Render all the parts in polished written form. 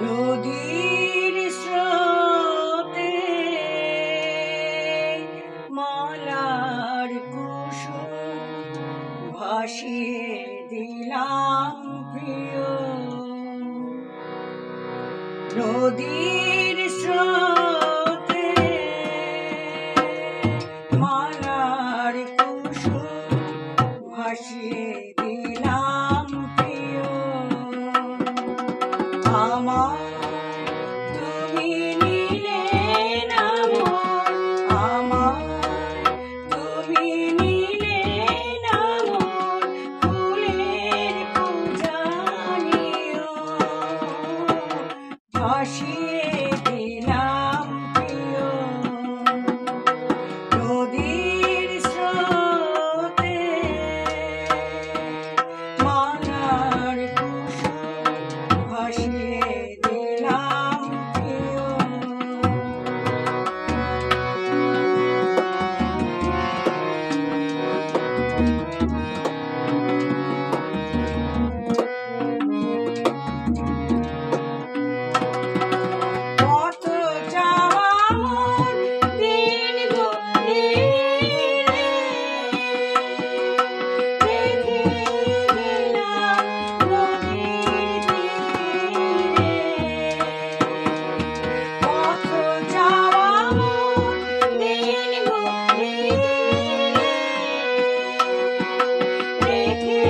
নদীর স্রোতে মালার কুসুম ভাসিয়ে দিলাম প্রিয়। নদীর স্রোতে মালার কুসুম ভাসিয়ে দিলাম প্রিয়। আমার তুমি নিলে না মন, আমার তুমি নিলে না মন, ফুলের পূজা নিও ভাসিয়ে দিলাম প্রিয়। নদীর স্রোতে মালার কুসুম ভাসিয়ে দিলাম প্রিয়। কত চাওয়া মন দিন গড়িয়ে রেখে গেলাম নদীর তীরে। কত চাওয়া মন দিন গড়িয়ে রেখে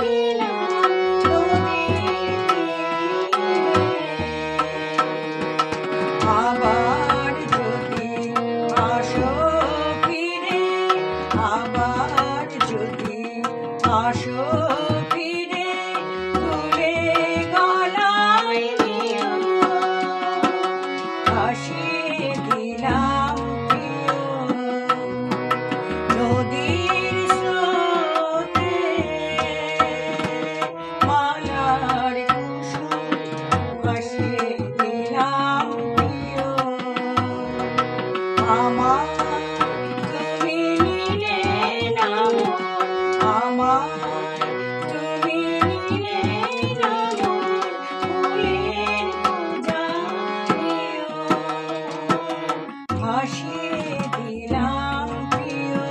গেলাম নদীর তীরে। আবার যদি আসো ফিরে, আবার যদি আসো ফিরে, তুলে গলায় নিও ভাসিয়ে দিলাম প্রিয়। নদীর স্রোতে মালার কুসুম ভাসিয়ে দিলাম প্রিয়। আমার তুমি নিলে না মন, আমার তুমি নিলে না মন, ফুলের পূজা নিও ভাসিয়ে দিলাম প্রিয়।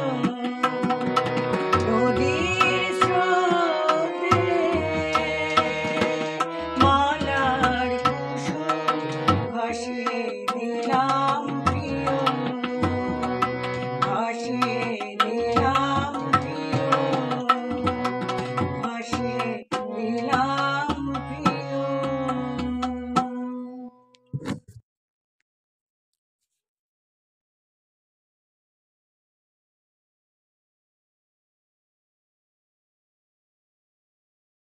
নদীর স্রোতে মালার কুসুম ভাসিয়ে দিলাম প্রিয়, ভাসিয়ে দিলাম প্রিয়, ভাসিয়ে দিলাম।